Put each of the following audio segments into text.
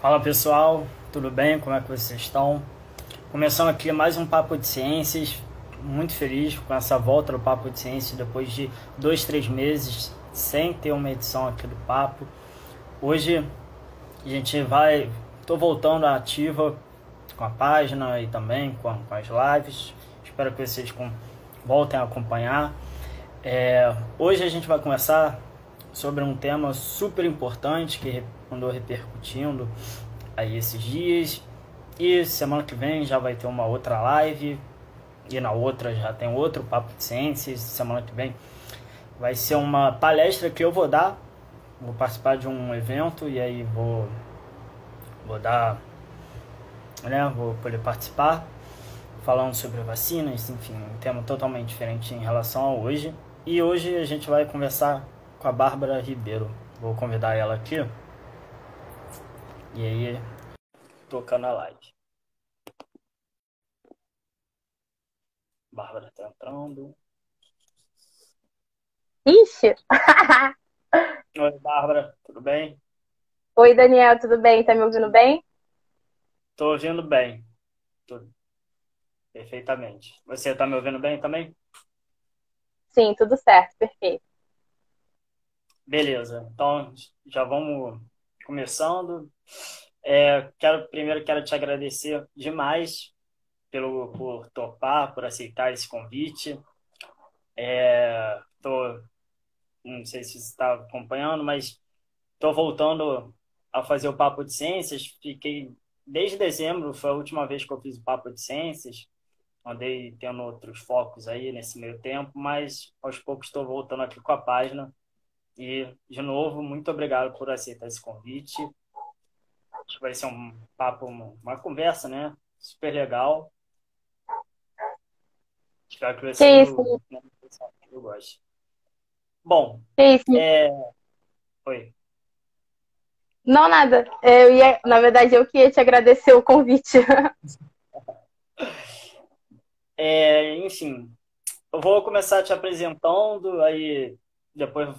Fala pessoal, tudo bem? Como é que vocês estão? Começando aqui mais um Papo de Ciências, muito feliz com essa volta do Papo de Ciências depois de 2, 3 meses sem ter uma edição aqui do Papo. Hoje a gente estou voltando à ativa com a página e também com as lives, espero que vocês voltem a acompanhar. Hoje a gente vai conversar sobre um tema super importante que andou repercutindo aí esses dias, e semana que vem já vai ter uma outra live, e na outra já tem outro Papo de Ciências. Semana que vem vai ser uma palestra que eu vou dar, vou participar de um evento e aí vou dar, né, vou poder participar falando sobre vacinas, enfim, um tema totalmente diferente em relação a hoje. E hoje a gente vai conversar com a Bárbara Ribeiro. Vou convidar ela aqui. E aí, tocando a live. Bárbara tá entrando. Ixi! Oi, Bárbara, tudo bem? Oi, Daniel, tudo bem? Tá me ouvindo bem? Tô ouvindo bem, tudo perfeitamente. Você tá me ouvindo bem também? Sim, tudo certo, perfeito. Beleza, então já vamos começando. Primeiro quero te agradecer demais por topar, por aceitar esse convite. Não sei se você está acompanhando, mas estou voltando a fazer o Papo de Ciências. Fiquei desde dezembro, foi a última vez que eu fiz o Papo de Ciências. Andei tendo outros focos aí nesse meio tempo, mas aos poucos estou voltando aqui com a página. E, de novo, muito obrigado por aceitar esse convite. Acho que vai ser um papo, uma conversa, né? Super legal. Espero que Que você isso? eu goste. Bom, Que isso? é... Oi. Não, nada. Na verdade, eu que ia te agradecer o convite. Enfim, eu vou começar te apresentando, aí depois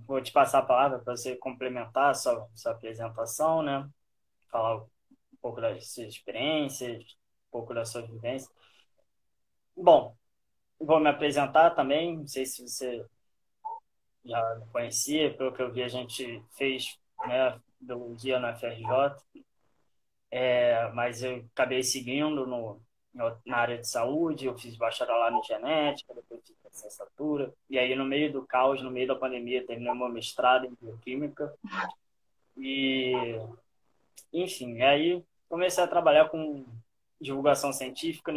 vou te passar a palavra para você complementar a sua apresentação, né? Falar um pouco das suas experiências, um pouco da sua vivência. Bom, vou me apresentar também, não sei se você já me conhecia, pelo que eu vi a gente fez, né, biologia na FRJ, mas eu acabei seguindo na área de saúde. Eu fiz bacharelado em genética, depois fiz licenciatura, e aí no meio do caos, no meio da pandemia, terminei meu mestrado em bioquímica, e enfim, aí comecei a trabalhar com divulgação científica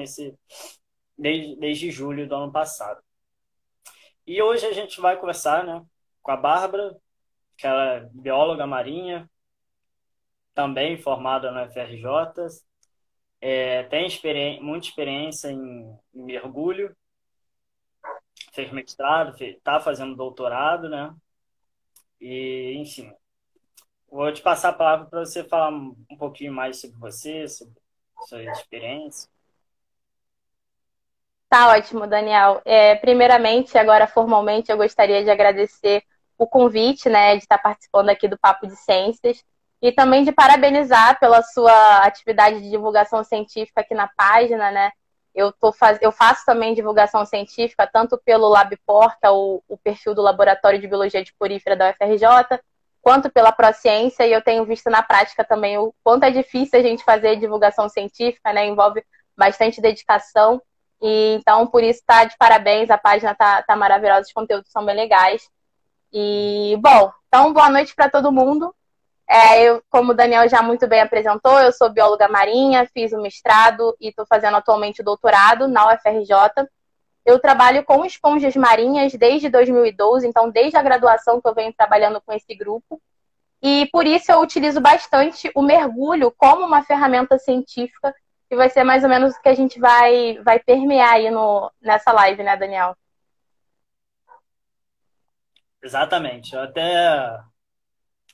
desde julho do ano passado. E hoje a gente vai conversar, né, com a Bárbara, que ela é bióloga marinha, também formada na FRJ, tem muita experiência em mergulho, fez mestrado, está fazendo doutorado, né? E, enfim, vou te passar a palavra para você falar um pouquinho mais sobre você, sobre sua experiência. Tá ótimo, Daniel. Primeiramente, agora formalmente, eu gostaria de agradecer o convite, né, de estar participando aqui do Papo de Ciências e também de parabenizar pela sua atividade de divulgação científica aqui na página, né? Eu faço também divulgação científica, tanto pelo LabPor, que é o perfil do Laboratório de Biologia de Porífera da UFRJ, quanto pela Prociência, e eu tenho visto na prática também o quanto é difícil a gente fazer divulgação científica, né? Envolve bastante dedicação. E, então, por isso, tá de parabéns, a página tá maravilhosa, os conteúdos são bem legais. E, bom, então, boa noite para todo mundo. Como o Daniel já muito bem apresentou, eu sou bióloga marinha, fiz o mestrado e estou fazendo atualmente o doutorado na UFRJ. Eu trabalho com esponjas marinhas desde 2012, então desde a graduação que eu venho trabalhando com esse grupo. E por isso eu utilizo bastante o mergulho como uma ferramenta científica, que vai ser mais ou menos o que a gente vai permear aí nessa live, né, Daniel? Exatamente. Eu até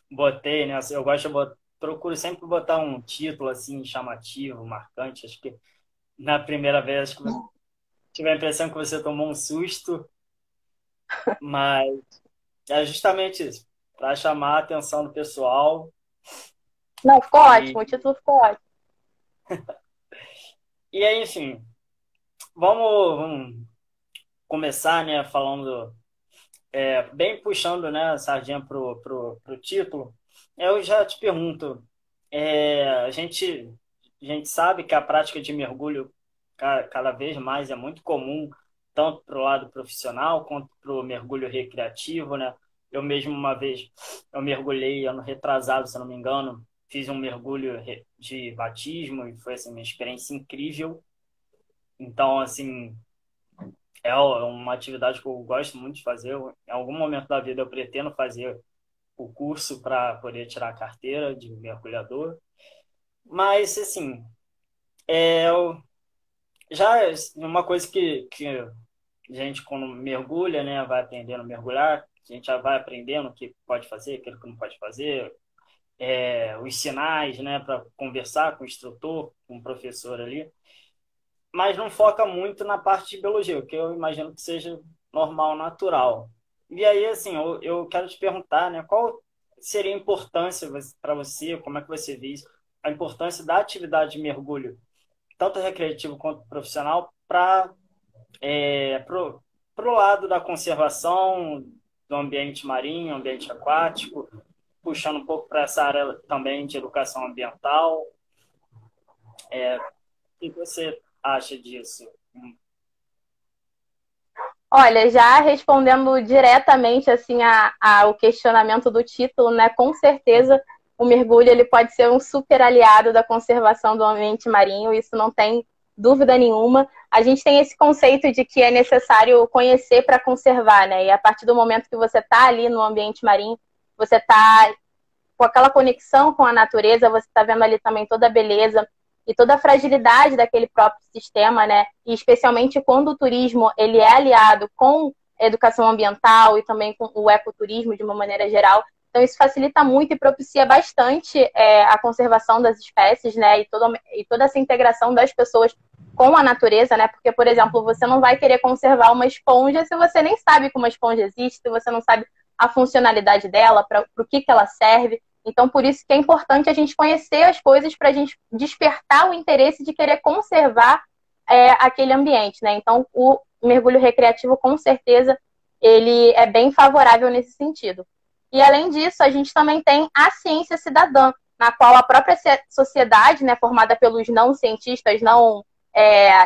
botei, né? Eu gosto procuro sempre botar um título assim chamativo, marcante. Acho que na primeira vez que tive a impressão que você tomou um susto, mas é justamente isso, para chamar a atenção do pessoal Não, ficou E, ótimo, o título ficou ótimo. e aí, enfim, vamos começar, né, falando, bem puxando, né, a sardinha pro título. Eu já te pergunto, a gente sabe que a prática de mergulho cada vez mais é muito comum, tanto para o lado profissional quanto para o mergulho recreativo, né? Eu mesmo uma vez, eu mergulhei ano retrasado, se não me engano, fiz um mergulho de batismo e foi assim, uma experiência incrível. Então, assim, uma atividade que eu gosto muito de fazer. Em algum momento da vida eu pretendo fazer o curso para poder tirar a carteira de mergulhador. Mas, assim, eu já uma coisa que a gente, quando mergulha, né, vai aprendendo a mergulhar, a gente já vai aprendendo o que pode fazer, aquilo que não pode fazer, os sinais, né, para conversar com o instrutor, com o professor ali, mas não foca muito na parte de biologia, o que eu imagino que seja normal, natural. E aí, assim, eu quero te perguntar, né, qual seria a importância para você, como é que você vê isso, a importância da atividade de mergulho, tanto recreativo quanto profissional, para pro lado da conservação do ambiente marinho, ambiente aquático, puxando um pouco para essa área também de educação ambiental. O que você acha disso? Olha, já respondendo diretamente assim ao questionamento do título, né? Com certeza o mergulho ele pode ser um super aliado da conservação do ambiente marinho, isso não tem dúvida nenhuma. A gente tem esse conceito de que é necessário conhecer para conservar, né? E a partir do momento que você está ali no ambiente marinho, você está com aquela conexão com a natureza, você está vendo ali também toda a beleza e toda a fragilidade daquele próprio sistema, né? E especialmente quando o turismo ele é aliado com a educação ambiental e também com o ecoturismo de uma maneira geral. Então isso facilita muito e propicia bastante a conservação das espécies, né? E toda essa integração das pessoas com a natureza, né? Porque, por exemplo, você não vai querer conservar uma esponja se você nem sabe como uma esponja existe, se você não sabe a funcionalidade dela, para o que ela serve. Então, por isso que é importante a gente conhecer as coisas para a gente despertar o interesse de querer conservar aquele ambiente, né? Então, o mergulho recreativo, com certeza, ele é bem favorável nesse sentido. E, além disso, a gente também tem a ciência cidadã, na qual a própria sociedade, né, formada pelos não cientistas, não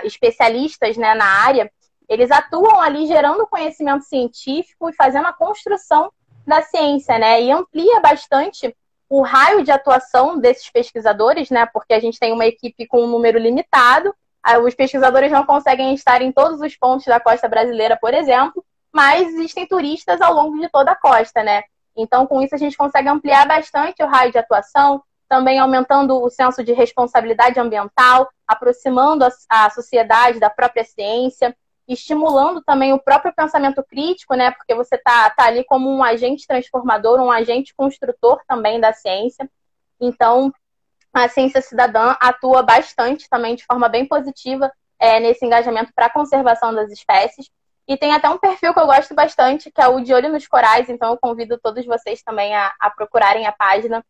especialistas, né, na área, eles atuam ali gerando conhecimento científico e fazendo a construção da ciência, né? E amplia bastante o raio de atuação desses pesquisadores, né? Porque a gente tem uma equipe com um número limitado, os pesquisadores não conseguem estar em todos os pontos da costa brasileira, por exemplo, mas existem turistas ao longo de toda a costa, né? Então, com isso, a gente consegue ampliar bastante o raio de atuação, também aumentando o senso de responsabilidade ambiental, aproximando a sociedade da própria ciência, estimulando também o próprio pensamento crítico, né? Porque você tá ali como um agente transformador, um agente construtor também da ciência. Então, a ciência cidadã atua bastante também de forma bem positiva nesse engajamento para a conservação das espécies. E tem até um perfil que eu gosto bastante, que é o De Olho nos Corais, então eu convido todos vocês também a procurarem a página,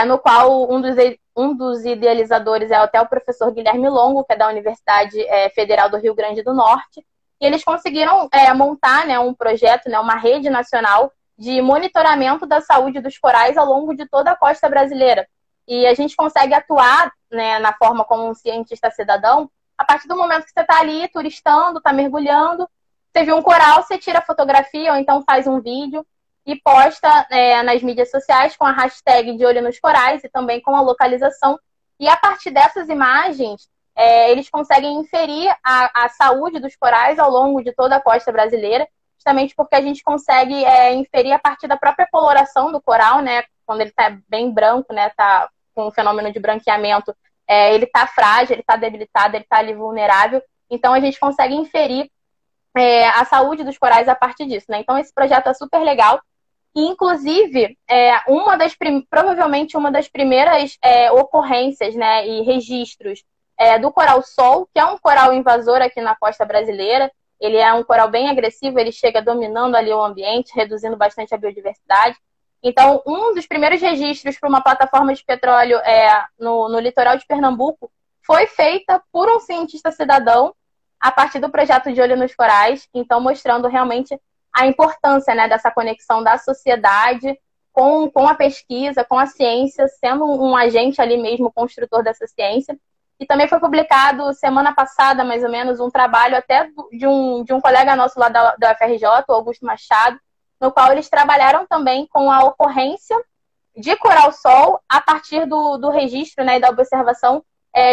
no qual um dos idealizadores é até o professor Guilherme Longo, que é da Universidade Federal do Rio Grande do Norte, e eles conseguiram montar, né, um projeto, né, uma rede nacional de monitoramento da saúde dos corais ao longo de toda a costa brasileira. E a gente consegue atuar, né, na forma como um cientista cidadão a partir do momento que você está ali turistando, está mergulhando, você viu um coral, você tira a fotografia ou então faz um vídeo e posta nas mídias sociais com a hashtag De Olho nos Corais e também com a localização. E a partir dessas imagens, eles conseguem inferir a saúde dos corais ao longo de toda a costa brasileira, justamente porque a gente consegue inferir a partir da própria coloração do coral, né? Quando ele está bem branco, né? Tá com o fenômeno de branqueamento, ele está frágil, ele está debilitado, ele está ali vulnerável. Então, a gente consegue inferir a saúde dos corais a partir disso, né? Então, esse projeto é super legal. E, inclusive, provavelmente uma das primeiras ocorrências, né, e registros do coral-sol, que é um coral invasor aqui na costa brasileira. Ele é um coral bem agressivo, ele chega dominando ali o ambiente, reduzindo bastante a biodiversidade. Então, um dos primeiros registros para uma plataforma de petróleo no litoral de Pernambuco foi feita por um cientista cidadão a partir do projeto de Olho nos Corais, então mostrando realmente a importância, né, dessa conexão da sociedade com a pesquisa, com a ciência, sendo um agente ali mesmo construtor dessa ciência. E também foi publicado semana passada, mais ou menos, um trabalho até de um colega nosso lá da UFRJ, o Augusto Machado, no qual eles trabalharam também com a ocorrência de coral-sol a partir do registro, né, e da observação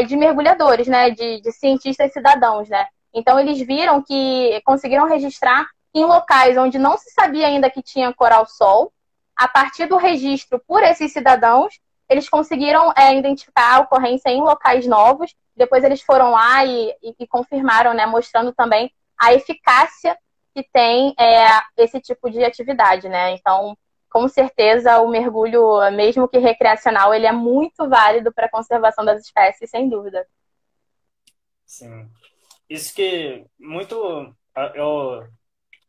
de mergulhadores, né, de cientistas cidadãos, né. Então, eles viram que conseguiram registrar em locais onde não se sabia ainda que tinha coral-sol. A partir do registro por esses cidadãos, eles conseguiram identificar a ocorrência em locais novos. Depois eles foram lá e confirmaram, né, mostrando também a eficácia que tem esse tipo de atividade, né? Então, com certeza, o mergulho, mesmo que recreacional, ele é muito válido para a conservação das espécies, sem dúvida. Sim. Isso que muito... Eu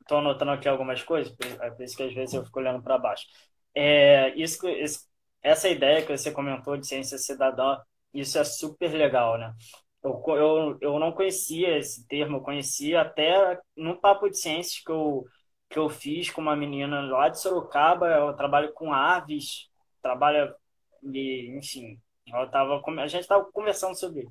estou anotando aqui algumas coisas, por isso que às vezes eu fico olhando para baixo. Essa ideia que você comentou de ciência cidadã, isso é super legal, né? Eu não conhecia esse termo, eu conhecia até no Papo de Ciências que eu fiz com uma menina lá de Sorocaba. Eu trabalho com aves, trabalha, enfim, a gente estava conversando sobre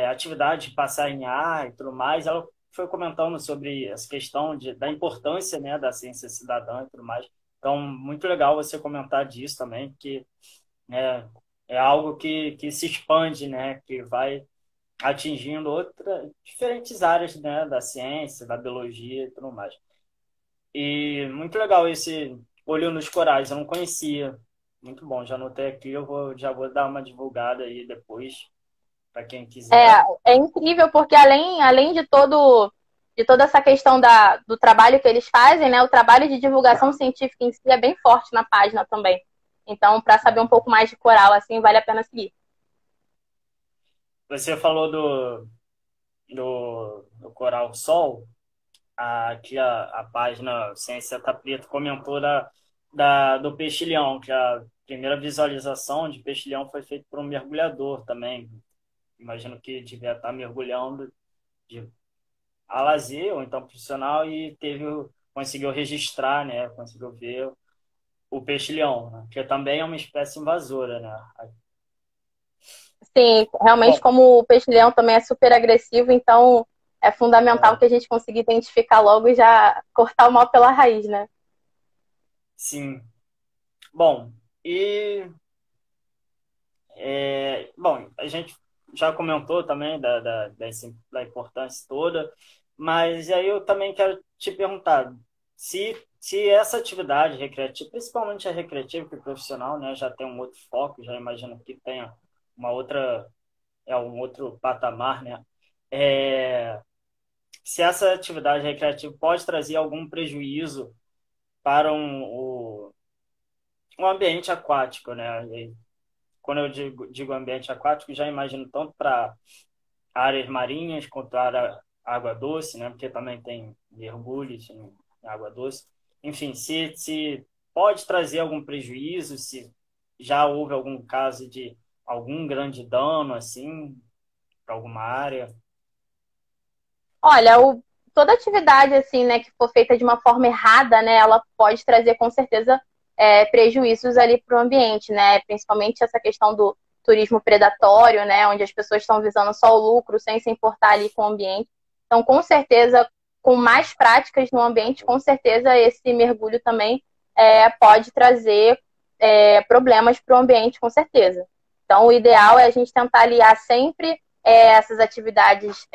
atividade de passar em ar e tudo mais. Ela foi comentando sobre essa questão da importância, né, da ciência cidadã e tudo mais. Então, muito legal você comentar disso também, porque é algo que se expande, né, que vai atingindo diferentes áreas, né, da ciência, da biologia e tudo mais. E muito legal esse olho nos corais, eu não conhecia. Muito bom, já anotei aqui, já vou dar uma divulgada aí depois, para quem quiser. É incrível, porque além de toda essa questão do trabalho que eles fazem, né, o trabalho de divulgação científica em si é bem forte na página também. Então, para saber um pouco mais de coral, assim, vale a pena seguir. Você falou do Coral Sol. Aqui a página Ciência Tá Preto comentou do peixilhão, que a primeira visualização de peixilhão foi feita por um mergulhador também. Imagino que devia estar mergulhando a lazer ou então profissional e conseguiu registrar, né? Conseguiu ver o peixilhão, né? Que também é uma espécie invasora, né? Sim, realmente, Bom, como o peixe-leão também é super agressivo, então é fundamental que a gente consiga identificar logo e já cortar o mal pela raiz, né? sim. Bom, e bom, a gente já comentou também da importância toda, mas aí eu também quero te perguntar se essa atividade recreativa, principalmente a recreativa que profissional, né, já tem um outro foco, já imagino que tenha uma outra, um outro patamar, né? É, se essa atividade recreativa pode trazer algum prejuízo para um ambiente aquático, né? Quando eu digo ambiente aquático, já imagino tanto para áreas marinhas quanto para água doce, né? Porque também tem mergulhos em água doce. Enfim, se pode trazer algum prejuízo, se já houve algum caso de algum grande dano, assim, para alguma área. Olha, toda atividade assim, né, que for feita de uma forma errada, né, ela pode trazer com certeza prejuízos ali para o ambiente, né? Principalmente essa questão do turismo predatório, né, onde as pessoas estão visando só o lucro sem se importar ali com o ambiente. Então, com certeza, com mais práticas no ambiente, com certeza esse mergulho também pode trazer problemas para o ambiente, com certeza. Então, o ideal é a gente tentar aliar sempre essas atividades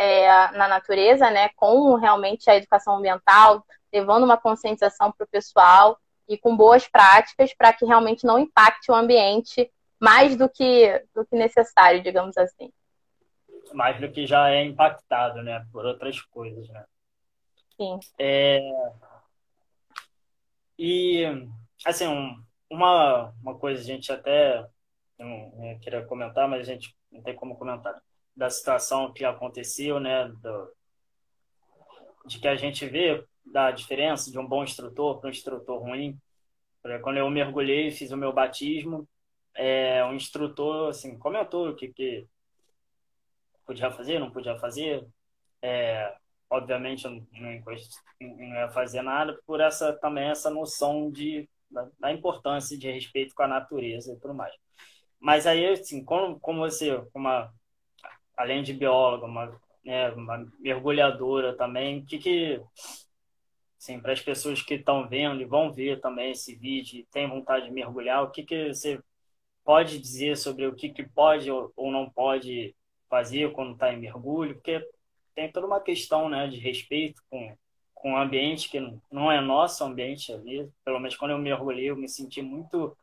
na natureza, né, com realmente a educação ambiental, levando uma conscientização para o pessoal e com boas práticas para que realmente não impacte o ambiente mais do que necessário, digamos assim. Mais do que já é impactado, né, por outras coisas, né? Sim. E, assim, uma coisa a gente até não queria comentar, mas a gente não tem como comentar, da situação que aconteceu, né, de que a gente vê da diferença de um bom instrutor para um instrutor ruim. Quando eu mergulhei, fiz o meu batismo, o instrutor assim, comentou o que podia fazer, não podia fazer. Obviamente, eu não ia fazer nada por também essa noção da importância de respeito com a natureza e tudo mais. Mas aí, assim, como você, além de bióloga, uma mergulhadora também, assim, para as pessoas que estão vendo e vão ver também esse vídeo e têm vontade de mergulhar, o que você pode dizer sobre o que pode ou não pode fazer quando está em mergulho? Porque tem toda uma questão, né, de respeito com o ambiente que não é nosso ambiente ali. Pelo menos quando eu mergulhei, eu me senti muito...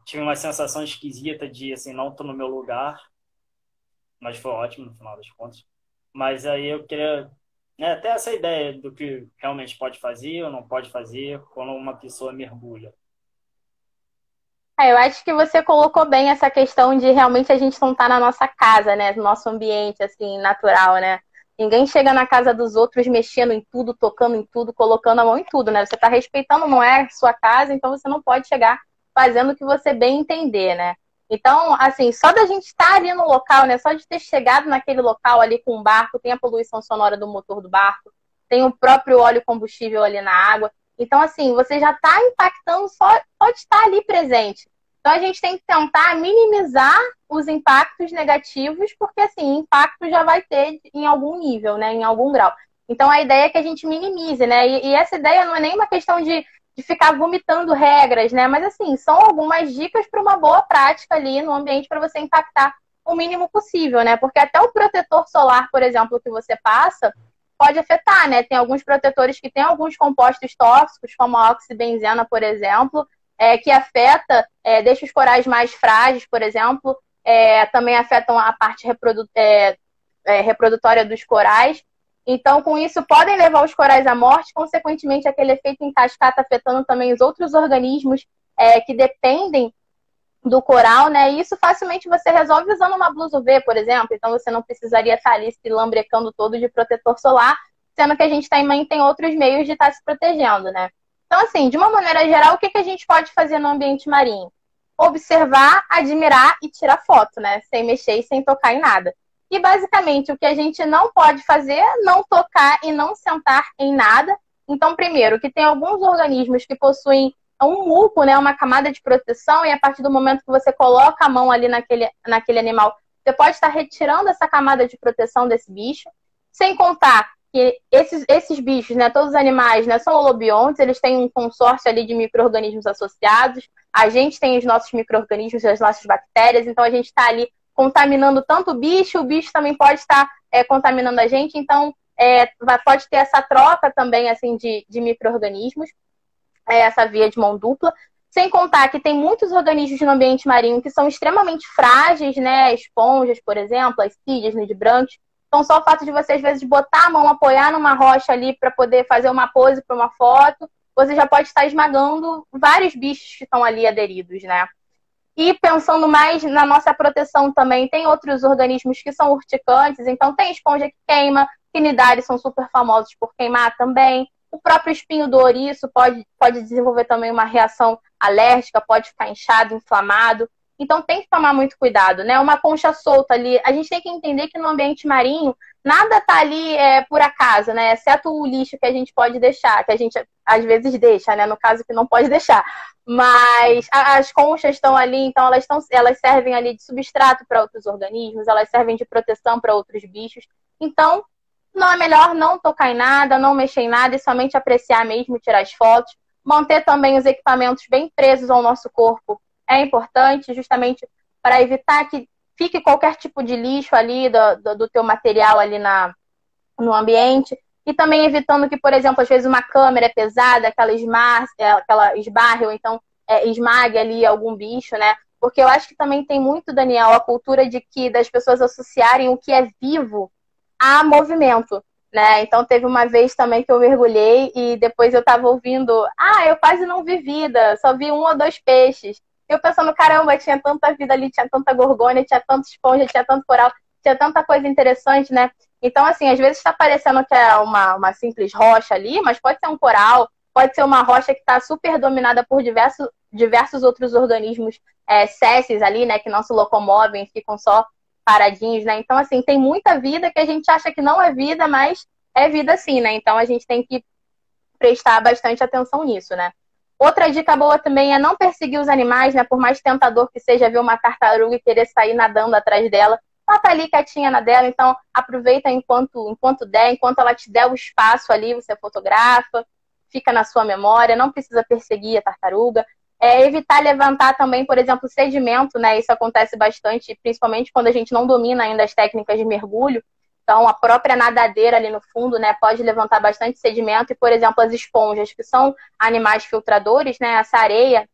tive uma sensação esquisita de, assim, não estou no meu lugar, mas foi ótimo no final das contas. Mas aí eu queria, né, ter essa ideia do que realmente pode fazer ou não pode fazer quando uma pessoa mergulha. Eu acho que você colocou bem essa questão de realmente a gente não estar na nossa casa, né? No nosso ambiente, assim, natural, né? Ninguém chega na casa dos outros mexendo em tudo, tocando em tudo, colocando a mão em tudo, né? Você está respeitando, não é sua casa, então você não pode chegar fazendo o que você bem entender, né? Então, assim, só da gente estar ali no local, né? Só de ter chegado naquele local ali com o barco, tem a poluição sonora do motor do barco, tem o próprio óleo combustível ali na água. Então, assim, você já está impactando só de estar ali presente. Então, a gente tem que tentar minimizar os impactos negativos, porque, assim, impacto já vai ter em algum nível, né? Em algum grau. Então, a ideia é que a gente minimize, né? E essa ideia não é nem uma questão de ficar vomitando regras, né? Mas, assim, são algumas dicas para uma boa prática ali no ambiente para você impactar o mínimo possível, né? Porque até o protetor solar, por exemplo, que você passa, pode afetar, né? Tem alguns protetores que têm alguns compostos tóxicos, como a oxibenzena, por exemplo, que afeta, deixa os corais mais frágeis, por exemplo, também afetam a parte reprodutória dos corais. Então, com isso, podem levar os corais à morte, consequentemente, aquele efeito em cascata afetando também os outros organismos que dependem do coral, né? E isso facilmente você resolve usando uma blusa UV, por exemplo. Então, você não precisaria estar ali se lambrecando todo de protetor solar, sendo que a gente também tem outros meios de estar se protegendo, né? Então, assim, de uma maneira geral, o que a gente pode fazer no ambiente marinho? Observar, admirar e tirar foto, né? Sem mexer e sem tocar em nada. E, basicamente, o que a gente não pode fazer é não tocar e não sentar em nada. Então, primeiro, que tem alguns organismos que possuem um muco, né? Uma camada de proteção, e a partir do momento que você coloca a mão ali naquele animal, você pode estar retirando essa camada de proteção desse bicho. Sem contar que esses bichos, né, todos os animais, né, são holobiontes, eles têm um consórcio ali de micro-organismos associados, a gente tem os nossos micro-organismos, as nossas bactérias, então a gente está ali contaminando tanto o bicho também pode estar contaminando a gente, então pode ter essa troca também assim, de micro-organismos, essa via de mão dupla. Sem contar que tem muitos organismos no ambiente marinho que são extremamente frágeis, né, esponjas, por exemplo, as cídeas, nudibranquios. Então, só o fato de você, às vezes, botar a mão, apoiar numa rocha ali para poder fazer uma pose para uma foto, você já pode estar esmagando vários bichos que estão ali aderidos, né? E pensando mais na nossa proteção também, tem outros organismos que são urticantes, então tem esponja que queima, quinidários são super famosos por queimar também. O próprio espinho do ouriço pode desenvolver também uma reação alérgica, pode ficar inchado, inflamado. Então tem que tomar muito cuidado, né? Uma concha solta ali, a gente tem que entender que no ambiente marinho nada tá ali por acaso, né? Exceto o lixo que a gente pode deixar, que a gente às vezes deixa, né? No caso que não pode deixar. Mas as conchas estão ali, então elas servem ali de substrato para outros organismos, elas servem de proteção para outros bichos. Então, não é melhor não tocar em nada, não mexer em nada e somente apreciar mesmo, tirar as fotos. Manter também os equipamentos bem presos ao nosso corpo é importante, justamente para evitar que fique qualquer tipo de lixo ali do teu material ali no ambiente. E também evitando que, por exemplo, às vezes uma câmera é pesada, que ela esbarre ou então esmague ali algum bicho, né? Porque eu acho que também tem muito, Daniel, a cultura das pessoas associarem o que é vivo a movimento, né? Então teve uma vez também que eu mergulhei e depois eu tava ouvindo, eu quase não vi vida, só vi 1 ou 2 peixes. Eu pensando, caramba, tinha tanta vida ali, tinha tanta gorgônia, tinha tanta esponja, tinha tanto coral, tinha tanta coisa interessante, né? Então, assim, às vezes está parecendo que é uma simples rocha ali, mas pode ser um coral, pode ser uma rocha que está super dominada por diversos outros organismos sésseis ali, né, que não se locomovem, ficam só paradinhos, né? Então, assim, tem muita vida que a gente acha que não é vida, mas é vida sim, né? Então, a gente tem que prestar bastante atenção nisso, né? Outra dica boa também é não perseguir os animais, né? Por mais tentador que seja ver uma tartaruga e querer sair nadando atrás dela, ela tá ali quietinha na dela, então aproveita enquanto der, enquanto ela te der o espaço ali, você fotografa, fica na sua memória, não precisa perseguir a tartaruga. Evitar levantar também, por exemplo, sedimento, né? Isso acontece bastante, principalmente quando a gente não domina ainda as técnicas de mergulho. Então, a própria nadadeira ali no fundo, né, pode levantar bastante sedimento. E, por exemplo, as esponjas, que são animais filtradores, né? Essa areia,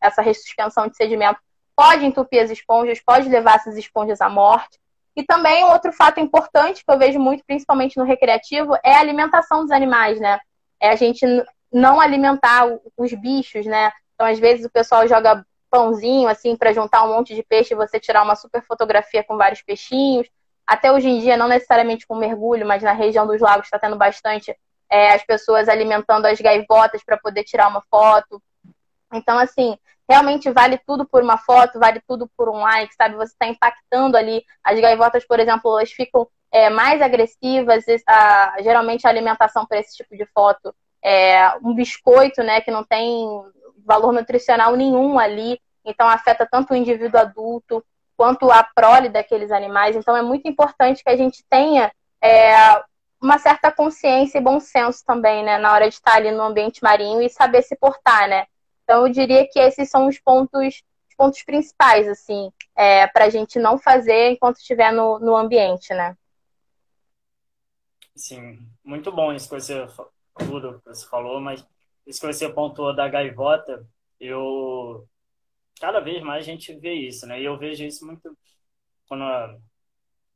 essa ressuspensão de sedimento pode entupir as esponjas, pode levar essas esponjas à morte. E também um outro fato importante que eu vejo muito, principalmente no recreativo, é a alimentação dos animais, né? A gente não alimentar os bichos, né? Então, às vezes, o pessoal joga pãozinho, assim, para juntar um monte de peixe e você tirar uma super fotografia com vários peixinhos. Até hoje em dia, não necessariamente com mergulho, mas na região dos lagos está tendo bastante as pessoas alimentando as gaivotas para poder tirar uma foto. Então, assim, realmente vale tudo por uma foto, vale tudo por um like, sabe? Você está impactando ali. As gaivotas, por exemplo, elas ficam mais agressivas. Geralmente a alimentação para esse tipo de foto é um biscoito, né? Que não tem valor nutricional nenhum ali. Então, afeta tanto o indivíduo adulto quanto a prole daqueles animais. Então, é muito importante que a gente tenha uma certa consciência e bom senso também, né? Na hora de estar ali no ambiente marinho e saber se portar, né? Então, eu diria que esses são os pontos principais, assim, para a gente não fazer enquanto estiver no ambiente, né? Sim, muito bom isso que você, tudo que você falou, mas isso que você pontuou da gaivota, cada vez mais a gente vê isso, né? E eu vejo isso muito quando,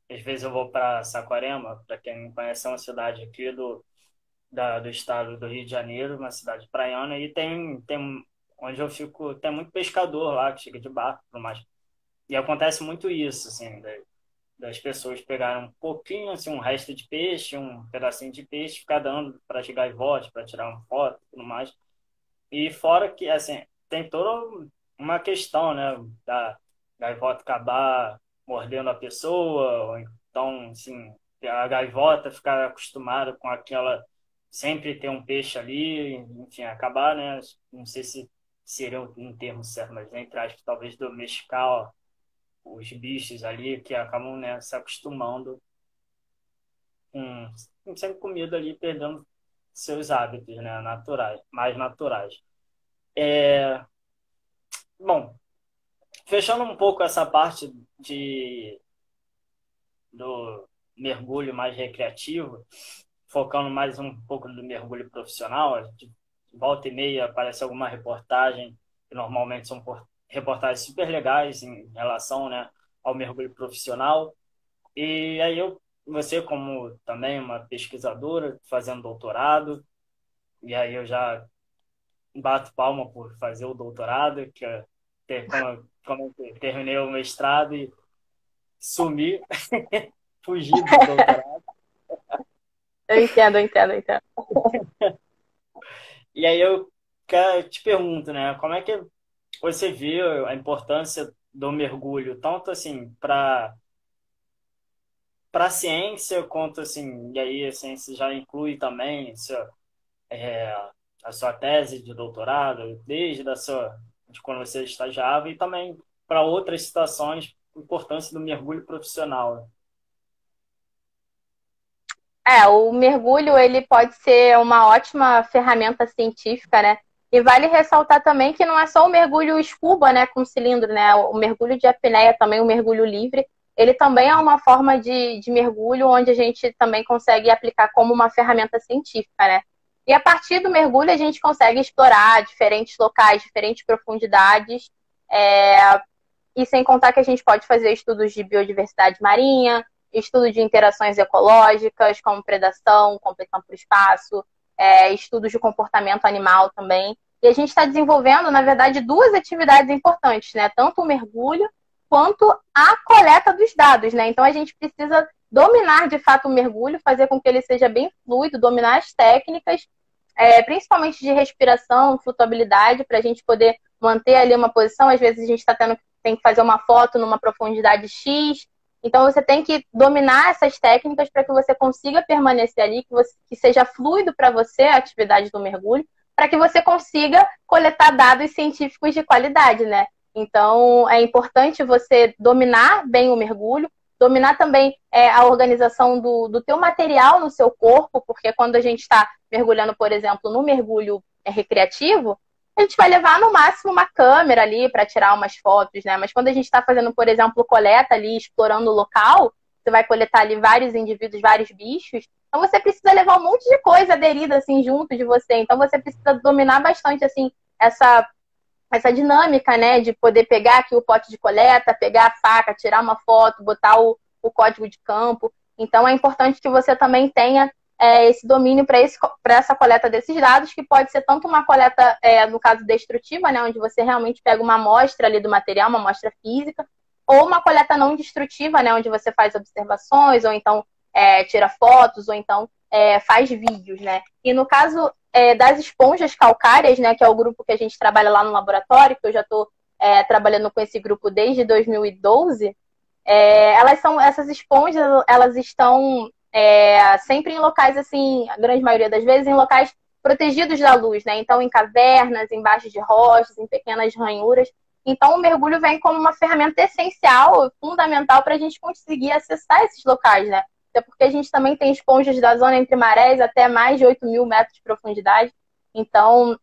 às vezes, eu vou para Saquarema, para quem não conhece, é uma cidade aqui do estado do Rio de Janeiro, uma cidade praiana, e tem onde eu fico, tem muito pescador lá que chega de barco e tudo mais. E acontece muito isso, assim, das pessoas pegarem um pouquinho, assim, um resto de peixe, um pedacinho de peixe, ficar dando para chegar e volte, para tirar uma foto e tudo mais. E fora que, assim, tem toda uma questão, né, da gaivota acabar mordendo a pessoa, ou então, assim, a gaivota ficar acostumada com aquela, sempre ter um peixe ali, enfim, acabar, né, não sei se seria um termo certo, mas entre aspas, talvez domesticar, ó, os bichos ali que acabam, né, se acostumando com sempre comida ali, perdendo seus hábitos, né, naturais, mais naturais. Bom, fechando um pouco essa parte do mergulho mais recreativo, focando mais um pouco no mergulho profissional, de volta e meia aparece alguma reportagem, que normalmente são reportagens super legais em relação, né, ao mergulho profissional. E aí você como também uma pesquisadora, fazendo doutorado, e aí eu já bato palma por fazer o doutorado, que como eu terminei o mestrado e sumi, fugi do doutorado. Eu entendo. E aí eu te pergunto, né, como é que você vê a importância do mergulho, tanto assim para a ciência, quanto assim, e aí a ciência já inclui também a sua tese de doutorado, de quando você estagiava, e também para outras situações, a importância do mergulho profissional. O mergulho, ele pode ser uma ótima ferramenta científica, né? E vale ressaltar também que não é só o mergulho scuba, né, com cilindro, né? O mergulho de apneia também, o mergulho livre, ele também é uma forma de mergulho onde a gente também consegue aplicar como uma ferramenta científica, né? E a partir do mergulho a gente consegue explorar diferentes locais, diferentes profundidades, e sem contar que a gente pode fazer estudos de biodiversidade marinha, estudo de interações ecológicas, como predação, competição por espaço, estudos de comportamento animal também. E a gente está desenvolvendo, na verdade, duas atividades importantes, né? Tanto o mergulho quanto a coleta dos dados, né? Então a gente precisa dominar de fato o mergulho, fazer com que ele seja bem fluido, dominar as técnicas, principalmente de respiração, flutuabilidade, para a gente poder manter ali uma posição. Às vezes a gente tem que fazer uma foto numa profundidade X. Então você tem que dominar essas técnicas para que você consiga permanecer ali, que seja fluido para você a atividade do mergulho, para que você consiga coletar dados científicos de qualidade, né? Então é importante você dominar bem o mergulho, dominar também a organização do teu material no seu corpo, porque quando a gente está mergulhando, por exemplo, no mergulho recreativo, a gente vai levar no máximo uma câmera ali para tirar umas fotos, né? Mas quando a gente está fazendo, por exemplo, coleta ali, explorando o local, você vai coletar ali vários indivíduos, vários bichos, então você precisa levar um monte de coisa aderida assim junto de você. Então você precisa dominar bastante assim essa dinâmica, né, de poder pegar aqui o pote de coleta, pegar a faca, tirar uma foto, botar o código de campo. Então é importante que você também tenha esse domínio para essa coleta desses dados, que pode ser tanto uma coleta, no caso, destrutiva, né, onde você realmente pega uma amostra ali do material, uma amostra física, ou uma coleta não destrutiva, né, onde você faz observações, ou então tira fotos, ou então faz vídeos, né. E no caso das esponjas calcárias, né, que é o grupo que a gente trabalha lá no laboratório, que eu já estou trabalhando com esse grupo desde 2012, essas esponjas, elas estão sempre em locais, assim, a grande maioria das vezes, em locais protegidos da luz, né? Então, em cavernas, embaixo de rochas, em pequenas ranhuras. Então, o mergulho vem como uma ferramenta essencial, fundamental, para a gente conseguir acessar esses locais, né? Até porque a gente também tem esponjas da zona entre marés até mais de 8.000 metros de profundidade. Então,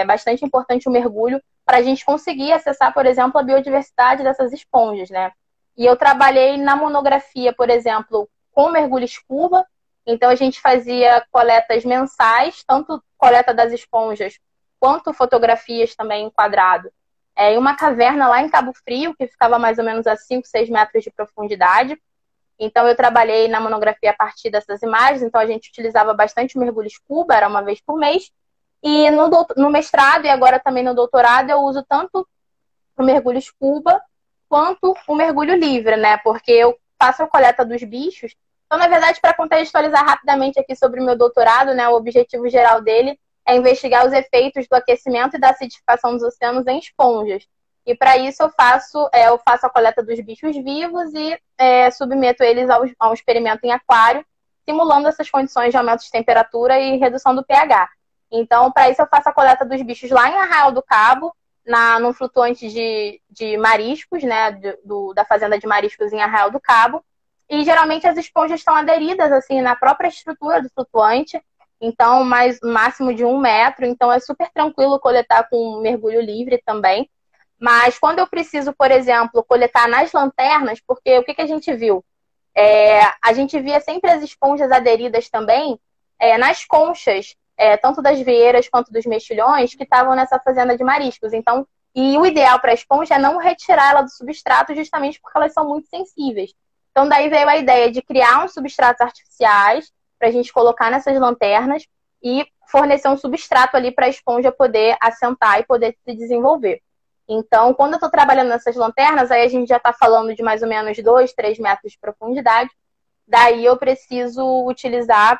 bastante importante o mergulho para a gente conseguir acessar, por exemplo, a biodiversidade dessas esponjas, né? E eu trabalhei na monografia, por exemplo, com mergulho scuba. Então, a gente fazia coletas mensais, tanto coleta das esponjas, quanto fotografias também em quadrado. Em uma caverna lá em Cabo Frio, que ficava mais ou menos a 5, 6 metros de profundidade. Então, eu trabalhei na monografia a partir dessas imagens. Então, a gente utilizava bastante o mergulho scuba, era uma vez por mês. E no mestrado e agora também no doutorado, eu uso tanto o mergulho scuba quanto o mergulho livre, né? Porque eu faço a coleta dos bichos. Então, na verdade, para contextualizar rapidamente aqui sobre o meu doutorado, né, o objetivo geral dele é investigar os efeitos do aquecimento e da acidificação dos oceanos em esponjas. E para isso eu faço a coleta dos bichos vivos e submeto eles a um experimento em aquário, simulando essas condições de aumento de temperatura e redução do pH. Então, para isso eu faço a coleta dos bichos lá em Arraial do Cabo, num flutuante de mariscos, né, da fazenda de mariscos em Arraial do Cabo. E geralmente as esponjas estão aderidas assim na própria estrutura do flutuante, então máximo de 1 metro, então é super tranquilo coletar com mergulho livre também. Mas quando eu preciso, por exemplo, coletar nas lanternas, porque o que a gente viu? A gente via sempre as esponjas aderidas também nas conchas, tanto das vieiras quanto dos mexilhões que estavam nessa fazenda de mariscos. Então, e o ideal para a esponja é não retirar ela do substrato, justamente porque elas são muito sensíveis. Então, daí veio a ideia de criar uns substratos artificiais para a gente colocar nessas lanternas e fornecer um substrato ali para a esponja poder assentar e poder se desenvolver. Então, quando eu estou trabalhando nessas lanternas, aí a gente já está falando de mais ou menos 2, 3 metros de profundidade. Daí eu preciso utilizar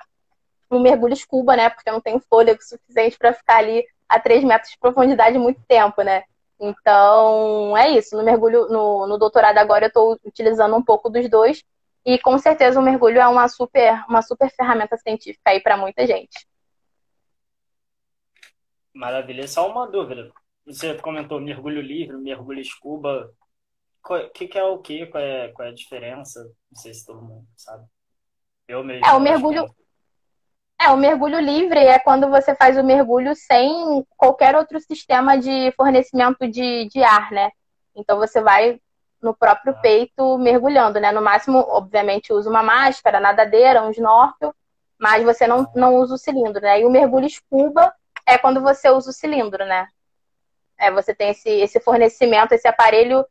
um mergulho scuba, né? Porque eu não tenho fôlego suficiente para ficar ali a 3 metros de profundidade muito tempo, né? Então, é isso. No mergulho, no doutorado agora eu estou utilizando um pouco dos dois. E com certeza o mergulho é uma super ferramenta científica aí para muita gente. Maravilha. Só uma dúvida. Você comentou mergulho livre, mergulho scuba. O que é o quê? Qual é a diferença? Não sei se todo mundo sabe. Eu mesmo. O mergulho livre é quando você faz o mergulho sem qualquer outro sistema de fornecimento de ar, né? Então você vai no próprio peito mergulhando, né? No máximo, obviamente, usa uma máscara, nadadeira, um snorkel, mas você não usa o cilindro, né? E o mergulho scuba é quando você usa o cilindro, né? Você tem esse fornecimento, esse aparelho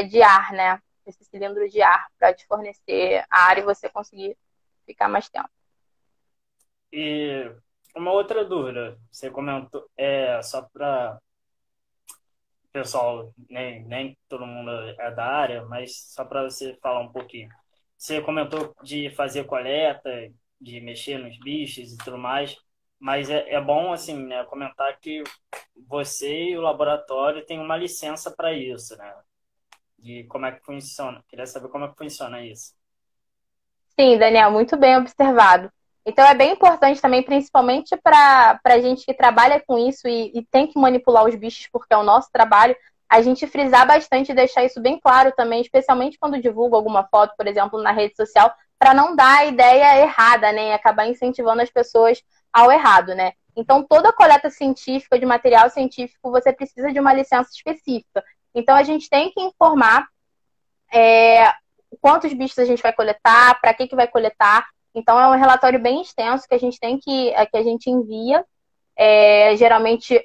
de ar, né? Esse cilindro de ar para te fornecer ar e você conseguir ficar mais tempo. E uma outra dúvida, você comentou, só para o pessoal, nem todo mundo é da área, mas só para você falar um pouquinho. Você comentou de fazer coleta, de mexer nos bichos e tudo mais. Mas é bom, assim, né, comentar que você e o laboratório têm uma licença para isso, né? De como é que funciona. Queria saber como é que funciona isso. Sim, Daniel, muito bem observado. Então é bem importante também, principalmente para a gente que trabalha com isso e tem que manipular os bichos, porque é o nosso trabalho, a gente frisar bastante e deixar isso bem claro também, especialmente quando divulga alguma foto, por exemplo, na rede social, para não dar a ideia errada, né? E acabar incentivando as pessoas ao errado, né? Então, toda coleta científica, de material científico, você precisa de uma licença específica. Então, a gente tem que informar quantos bichos a gente vai coletar, para que vai coletar. Então é um relatório bem extenso que a gente tem que a gente envia. Geralmente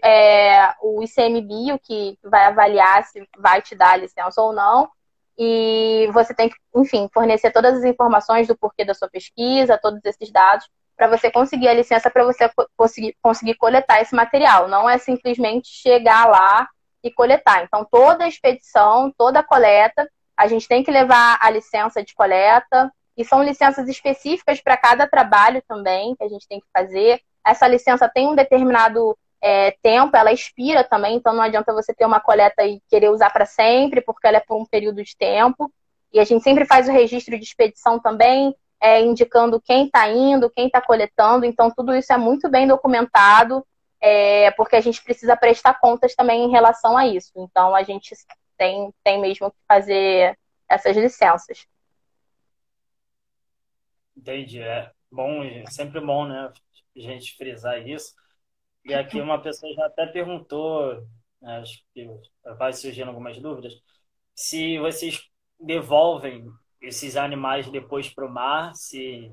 o ICMBio que vai avaliar se vai te dar a licença ou não. E você tem que, enfim, fornecer todas as informações do porquê da sua pesquisa, todos esses dados, para você conseguir a licença para você conseguir coletar esse material. Não é simplesmente chegar lá e coletar. Então, toda a expedição, toda a coleta, a gente tem que levar a licença de coleta, e são licenças específicas para cada trabalho também, que a gente tem que fazer. Essa licença tem um determinado tempo, ela expira também, então não adianta você ter uma coleta e querer usar para sempre, porque ela é por um período de tempo. E a gente sempre faz o registro de expedição também, indicando quem está indo, quem está coletando, então tudo isso é muito bem documentado, porque a gente precisa prestar contas também em relação a isso. Então a gente tem mesmo que fazer essas licenças. Entendi. É bom, sempre bom, né, a gente frisar isso. E aqui uma pessoa já até perguntou, né, acho que vai surgindo algumas dúvidas, se vocês devolvem esses animais depois para o mar, se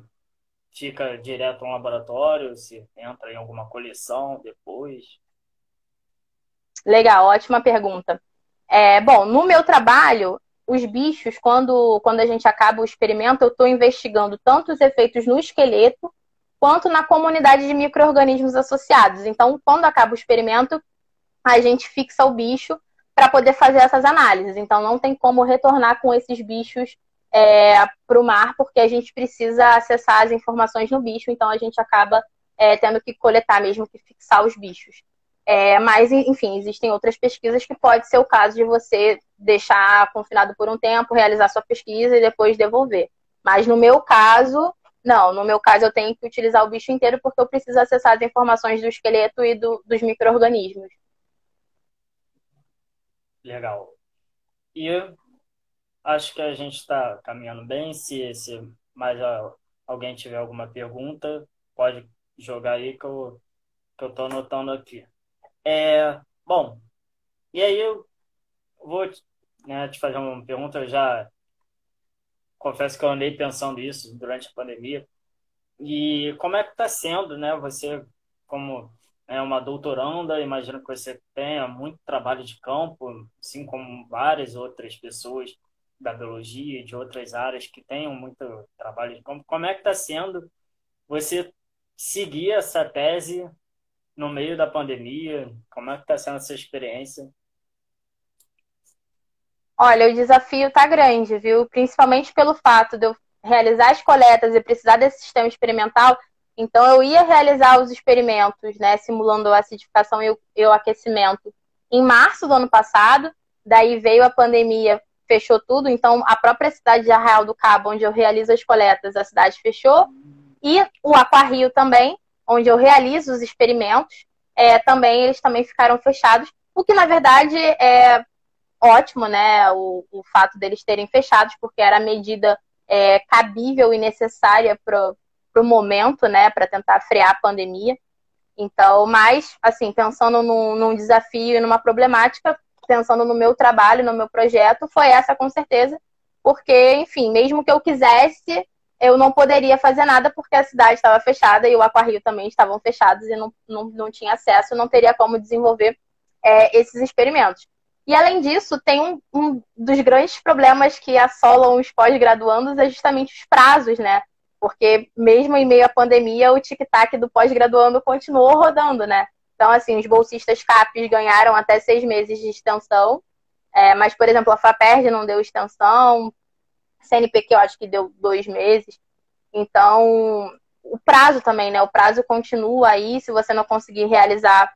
fica direto a um laboratório, se entra em alguma coleção depois. Legal, ótima pergunta. Bom, no meu trabalho, os bichos, quando a gente acaba o experimento, eu estou investigando tanto os efeitos no esqueleto quanto na comunidade de micro-organismos associados. Então, quando acaba o experimento, a gente fixa o bicho para poder fazer essas análises. Então, não tem como retornar com esses bichos para o mar, porque a gente precisa acessar as informações no bicho, então a gente acaba tendo que coletar mesmo, que fixar os bichos. Mas, enfim, existem outras pesquisas que pode ser o caso de você deixar confinado por um tempo, realizar sua pesquisa e depois devolver. Mas no meu caso, não. No meu caso, eu tenho que utilizar o bicho inteiro porque eu preciso acessar as informações do esqueleto e dos micro-organismos. Legal. E eu acho que a gente está caminhando bem. Se mais alguém tiver alguma pergunta, pode jogar aí que eu estou anotando aqui. Bom, e aí eu vou, né, te fazer uma pergunta. Eu já confesso que eu andei pensando isso durante a pandemia. E como é que está sendo, né? Você, como uma doutoranda, imagino que você tenha muito trabalho de campo, assim como várias outras pessoas da biologia e de outras áreas que tenham muito trabalho de campo. Como é que está sendo você seguir essa tese no meio da pandemia? Como é que está sendo essa experiência? Olha, o desafio tá grande, viu? Principalmente pelo fato de eu realizar as coletas e precisar desse sistema experimental. Então, eu ia realizar os experimentos, né, simulando a acidificação e o aquecimento em março do ano passado. Daí veio a pandemia, fechou tudo. Então, a própria cidade de Arraial do Cabo, onde eu realizo as coletas, a cidade fechou. E o Aquarrio também, onde eu realizo os experimentos, eles também ficaram fechados. O que, na verdade, ótimo, né, o fato deles terem fechados, porque era a medida cabível e necessária para o momento, né, para tentar frear a pandemia. Então, mas, assim, pensando num desafio e numa problemática, pensando no meu trabalho, no meu projeto, foi essa com certeza, porque, enfim, mesmo que eu quisesse, eu não poderia fazer nada porque a cidade estava fechada e o Aquarrio também estavam fechados e não tinha acesso, não teria como desenvolver esses experimentos. E, além disso, tem um dos grandes problemas que assolam os pós-graduandos é justamente os prazos, né? Porque mesmo em meio à pandemia, o tic-tac do pós-graduando continuou rodando, né? Então, assim, os bolsistas CAPES ganharam até 6 meses de extensão, mas, por exemplo, a FAPERJ não deu extensão, CNPq eu acho que deu 2 meses. Então, o prazo também, né? O prazo continua aí, se você não conseguir realizar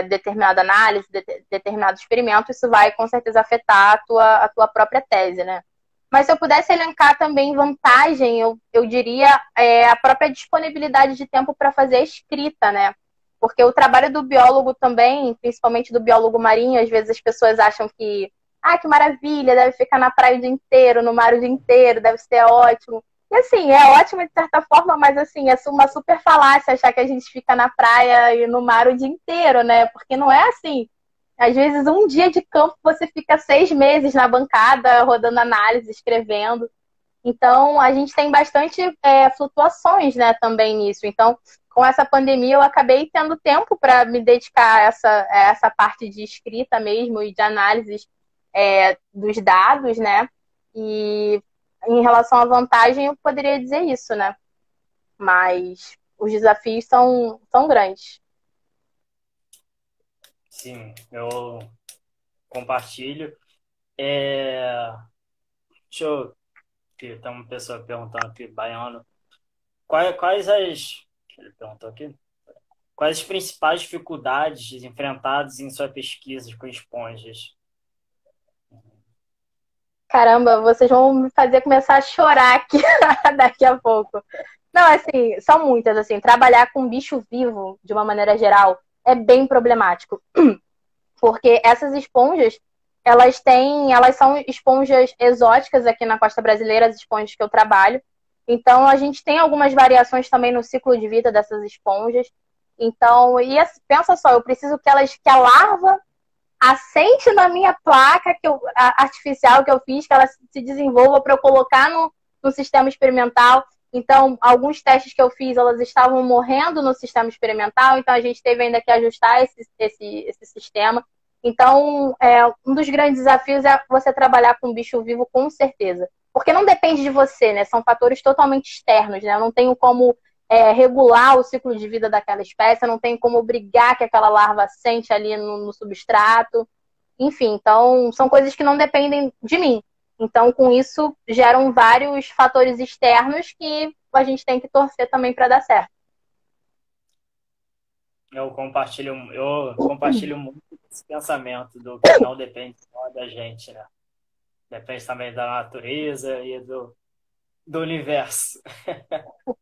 determinada análise, determinado experimento, isso vai com certeza afetar a tua própria tese, né? Mas se eu pudesse elencar também vantagem, eu diria a própria disponibilidade de tempo para fazer a escrita, né? Porque o trabalho do biólogo também, principalmente do biólogo marinho, às vezes as pessoas acham que, que maravilha, deve ficar na praia o dia inteiro, no mar o dia inteiro, deve ser ótimo. E assim, é ótimo de certa forma, mas assim, é uma super falácia achar que a gente fica na praia e no mar o dia inteiro, né? Porque não é assim. Às vezes, um dia de campo você fica 6 meses na bancada, rodando análise, escrevendo. Então, a gente tem bastante flutuações, né, também nisso. Então, com essa pandemia, eu acabei tendo tempo para me dedicar a essa parte de escrita mesmo e de análises dos dados, né? E em relação à vantagem, eu poderia dizer isso, né? Mas os desafios são grandes. Sim, eu compartilho. Deixa eu... Tem uma pessoa perguntando aqui, baiano. Quais as... Ele perguntou aqui. Quais as principais dificuldades enfrentadas em sua pesquisa com esponjas? Caramba, vocês vão me fazer começar a chorar aqui daqui a pouco. Não, assim, são muitas, assim, trabalhar com bicho vivo, de uma maneira geral, é bem problemático. Porque essas esponjas, elas são esponjas exóticas aqui na costa brasileira, as esponjas que eu trabalho. Então, a gente tem algumas variações também no ciclo de vida dessas esponjas. Então, pensa só, eu preciso que a larva assente na minha placa artificial que eu fiz, que ela se desenvolva para eu colocar no sistema experimental. Então, alguns testes que eu fiz, elas estavam morrendo no sistema experimental, então a gente teve ainda que ajustar esse sistema. Então, um dos grandes desafios é você trabalhar com bicho vivo com certeza. Porque não depende de você, né? São fatores totalmente externos, né? Eu não tenho como regular o ciclo de vida daquela espécie, eu não tenho como obrigar que aquela larva sente ali no substrato. Enfim, então são coisas que não dependem de mim. Então, com isso, geram vários fatores externos que a gente tem que torcer também para dar certo. Eu compartilho muito esse pensamento do que não depende só da gente, né? Depende também da natureza e do universo. O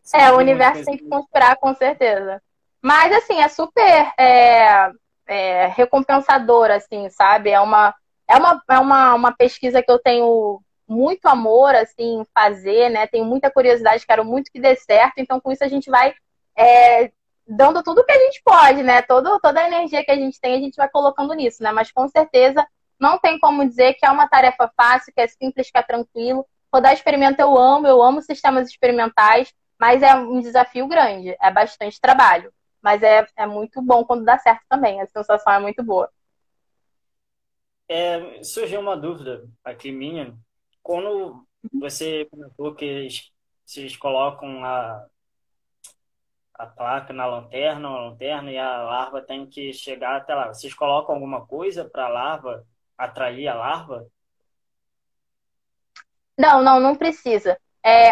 Sempre muito universo tem que conspirar com certeza. Mas, assim, é super recompensador, assim, sabe? É uma pesquisa que eu tenho muito amor, assim, em fazer, né? Tenho muita curiosidade, quero muito que dê certo. Então, com isso, a gente vai dando tudo que a gente pode, né? Toda a energia que a gente tem, a gente vai colocando nisso, né? Mas, com certeza, não tem como dizer que é uma tarefa fácil, que é simples, que é tranquilo. Rodar experimento eu amo sistemas experimentais, mas é um desafio grande, é bastante trabalho. Mas é muito bom quando dá certo também, a sensação é muito boa. Surgiu uma dúvida aqui minha. Quando você comentou que vocês colocam a placa na lanterna, a lanterna e a larva tem que chegar até lá. Vocês colocam alguma coisa para a larva atrair a larva? Não precisa.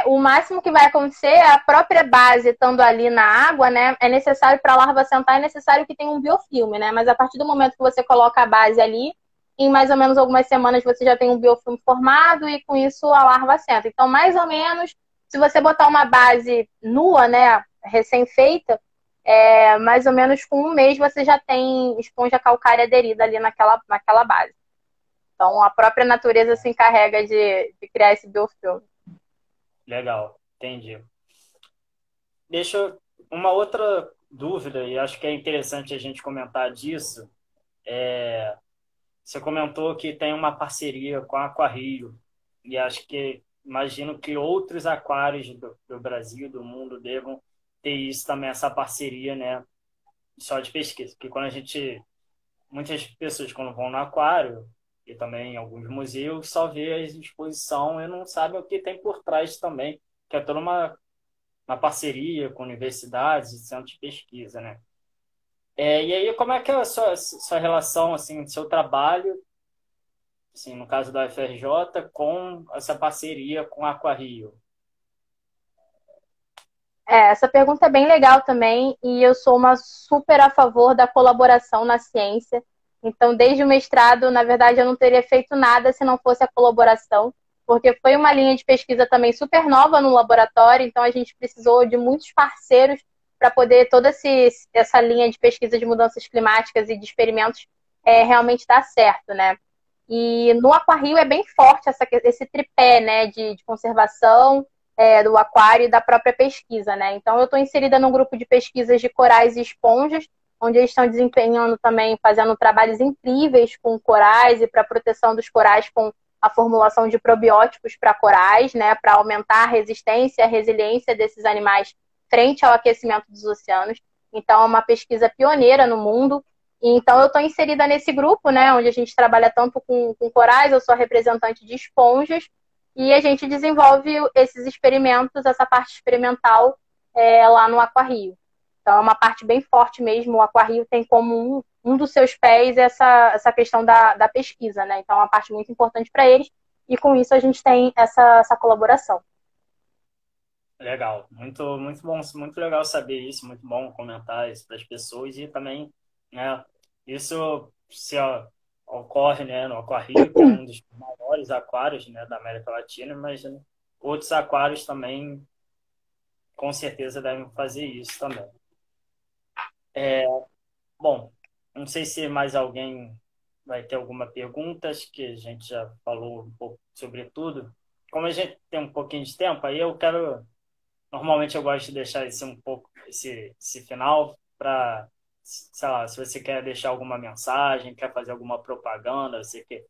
O máximo que vai acontecer é a própria base estando ali na água, né? É necessário para a larva sentar, é necessário que tenha um biofilme, né? Mas a partir do momento que você coloca a base ali, em mais ou menos algumas semanas você já tem um biofilme formado e com isso a larva senta. Então, mais ou menos, se você botar uma base nua, né, recém-feita, mais ou menos com um mês você já tem esponja calcária aderida ali naquela base. Então, a própria natureza se encarrega de criar esse biofilme. Legal, entendi. Uma outra dúvida, e acho que é interessante a gente comentar disso. Você comentou que tem uma parceria com a Aquario, e acho que imagino que outros aquários do Brasil, do mundo, devam ter isso também, essa parceria, né? Só de pesquisa. Porque muitas pessoas quando vão no aquário, e também em alguns museus, só vê a exposição e não sabem o que tem por trás também, que é toda uma parceria com universidades e centros de pesquisa, né? E aí, como é que é a sua relação, assim, do seu trabalho, assim, no caso da UFRJ, com essa parceria com a Aquario? Essa pergunta é bem legal também, e eu sou uma super a favor da colaboração na ciência. Então, desde o mestrado, na verdade, eu não teria feito nada se não fosse a colaboração, porque foi uma linha de pesquisa também super nova no laboratório, então a gente precisou de muitos parceiros para poder toda essa linha de pesquisa de mudanças climáticas e de experimentos realmente dar certo, né? E no Aquarrio é bem forte esse tripé, né, de conservação, do aquário e da própria pesquisa, né? Então, eu estou inserida num grupo de pesquisas de corais e esponjas, onde eles estão desempenhando também, fazendo trabalhos incríveis com corais e para a proteção dos corais com a formulação de probióticos para corais, né? Para aumentar a resistência e a resiliência desses animais frente ao aquecimento dos oceanos. Então, é uma pesquisa pioneira no mundo. Então, eu estou inserida nesse grupo, né? Onde a gente trabalha tanto com corais, eu sou representante de esponjas, e a gente desenvolve esses experimentos, essa parte experimental lá no Aquarrio. Então é uma parte bem forte mesmo. O Aquarrio tem como um dos seus pés essa questão da pesquisa, né? Então é uma parte muito importante para eles, e com isso a gente tem essa colaboração. Legal, muito bom, muito legal saber isso, muito bom comentar isso para as pessoas e também, né, isso se ocorre, né, no Aquarrio, que é um dos maiores aquários, né, da América Latina, mas né, outros aquários também com certeza devem fazer isso também. Bom, não sei se mais alguém vai ter alguma pergunta, acho que a gente já falou um pouco sobre tudo. Como a gente tem um pouquinho de tempo, aí eu quero. Normalmente eu gosto de deixar esse um pouco, esse final para, sei lá, se você quer deixar alguma mensagem, quer fazer alguma propaganda, você que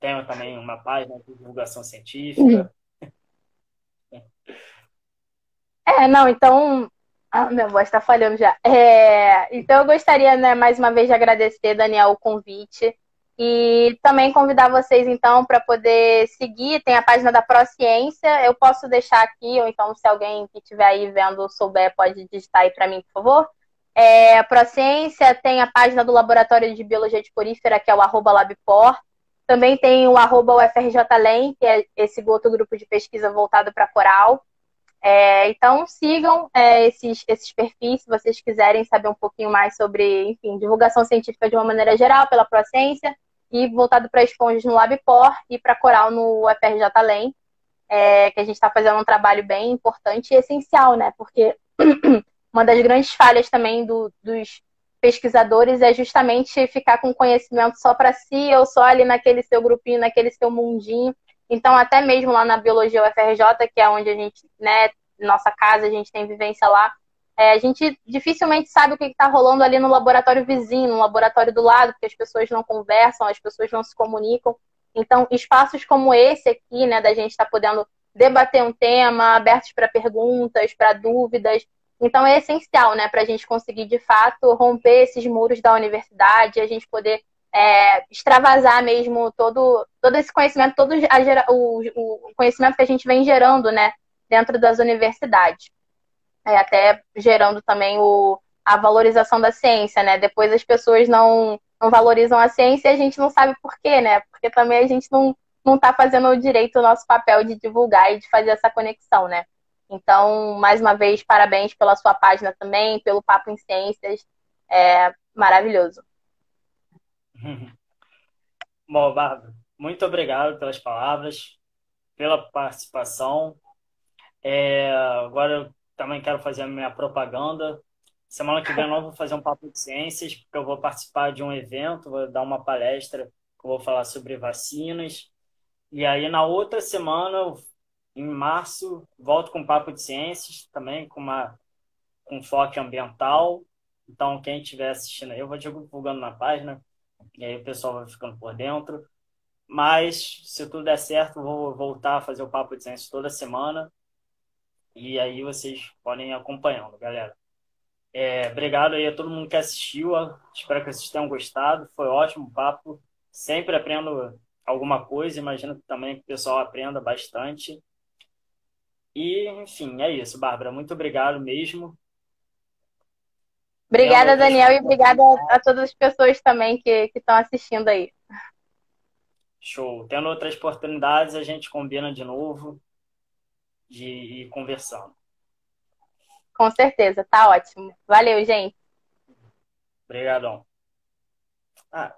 tem também uma página de divulgação científica. Não, então. Ah, minha voz está falhando já. Então, eu gostaria, né, mais uma vez, de agradecer, Daniel, o convite. E também convidar vocês, então, para poder seguir. Tem a página da Prociência. Eu posso deixar aqui, ou então, se alguém que estiver aí vendo souber, pode digitar aí para mim, por favor. A Prociência tem a página do Laboratório de Biologia de Porífera, que é o @labpor. Também tem o @UFRJLEM, que é esse outro grupo de pesquisa voltado para coral. Então, sigam esses perfis, se vocês quiserem saber um pouquinho mais sobre, enfim, divulgação científica de uma maneira geral, pela Prociencia, e voltado para esponjas no LabPor e para coral no FRJ Lem, que a gente está fazendo um trabalho bem importante e essencial, né? Porque uma das grandes falhas também dos pesquisadores é justamente ficar com conhecimento só para si, ou só ali naquele seu grupinho, naquele seu mundinho. Então, até mesmo lá na Biologia UFRJ, que é onde a gente, né, nossa casa, a gente tem vivência lá, a gente dificilmente sabe o que está rolando ali no laboratório vizinho, no laboratório do lado, porque as pessoas não conversam, as pessoas não se comunicam. Então, espaços como esse aqui, né, da gente estar podendo debater um tema, abertos para perguntas, para dúvidas. Então, é essencial, né, para a gente conseguir, de fato, romper esses muros da universidade, a gente poder extravasar mesmo todo esse conhecimento, o conhecimento que a gente vem gerando, né, dentro das universidades. Até gerando também a valorização da ciência, né? Depois as pessoas não valorizam a ciência e a gente não sabe por quê, né? Porque também a gente não está fazendo direito o nosso papel de divulgar e de fazer essa conexão, né? Então, mais uma vez, parabéns pela sua página também, pelo Papo em Ciências. Maravilhoso. Bom, Bárbara, muito obrigado pelas palavras, pela participação. Agora eu também quero fazer a minha propaganda. Semana que vem eu não vou fazer um papo de ciências, porque eu vou participar de um evento, vou dar uma palestra que eu vou falar sobre vacinas. E aí na outra semana, em março, volto com um papo de ciências, também com foco ambiental. Então, quem estiver assistindo aí, eu vou divulgando na página, e aí o pessoal vai ficando por dentro. Mas, se tudo der certo, vou voltar a fazer o papo de ciências toda semana. E aí vocês podem ir acompanhando, galera. Obrigado aí a todo mundo que assistiu. Espero que vocês tenham gostado. Foi ótimo o papo. Sempre aprendo alguma coisa. Imagino que também que o pessoal aprenda bastante. E, enfim, é isso, Bárbara. Muito obrigado mesmo. Obrigada, Daniel, e obrigada a todas as pessoas também que estão assistindo aí. Show. Tendo outras oportunidades, a gente combina de novo de ir conversando. Com certeza, tá ótimo. Valeu, gente. Obrigadão. Ah,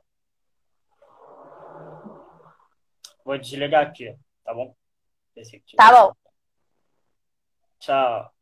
vou desligar aqui, tá bom? Esse aqui. Tá bom. Tchau.